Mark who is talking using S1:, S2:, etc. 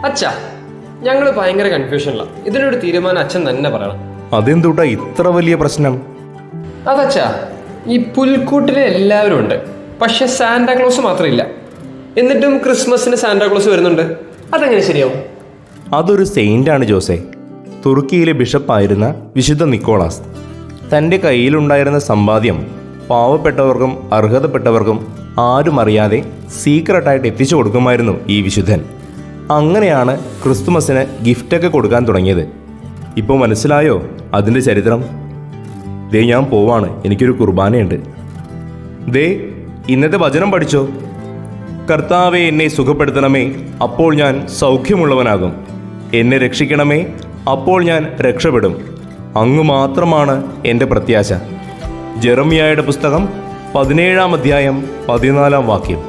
S1: അച്ഛാ, ഞങ്ങൾ ഭയങ്കര കൺഫ്യൂഷനിലാണ്. ഇതിനൊരു തീരുമാനം അച്ഛൻ തന്നെ പറയണം.
S2: അതെന്തുട്ടാ ഇത്ര വലിയ പ്രശ്നം?
S1: അതച്ഛാ, ഈ പുൽക്കൂട്ടിലെ എല്ലാവരും ഉണ്ട്, പക്ഷെ സാന്റാക്ലോസ് മാത്രമില്ല. എന്നിട്ടും ക്രിസ്മസിന് സാന്റാക്ലോസ് വരുന്നുണ്ട്. അതെങ്ങനെ ശരിയാവും?
S2: അതൊരു സെയിൻ്റാണ് ജോസെ. തുർക്കിയിലെ ബിഷപ്പായിരുന്ന വിശുദ്ധ നിക്കോളാസ്. തൻ്റെ കയ്യിലുണ്ടായിരുന്ന സമ്പാദ്യം പാവപ്പെട്ടവർക്കും അർഹതപ്പെട്ടവർക്കും ആരും അറിയാതെ സീക്രട്ടായിട്ട് എത്തിച്ചു കൊടുക്കുമായിരുന്നു ഈ വിശുദ്ധൻ. അങ്ങനെയാണ് ക്രിസ്തുമസിന് ഗിഫ്റ്റൊക്കെ കൊടുക്കാൻ തുടങ്ങിയത്. ഇപ്പോൾ മനസ്സിലായോ അതിൻ്റെ ചരിത്രം? ദേ ഞാൻ പോവാണ്, എനിക്കൊരു കുർബാനയുണ്ട്. ദേ ഇന്നത്തെ വചനം പഠിച്ചോ. കർത്താവെ, എന്നെ സുഖപ്പെടുത്തണമേ, അപ്പോൾ ഞാൻ സൗഖ്യമുള്ളവനാകും. എന്നെ രക്ഷിക്കണമേ, അപ്പോൾ ഞാൻ രക്ഷപ്പെടും. അങ്ങ് മാത്രമാണ് എൻ്റെ പ്രത്യാശ. ജെറമ്യായുടെ പുസ്തകം 17-ാം അധ്യായം 14-ാം വാക്യം.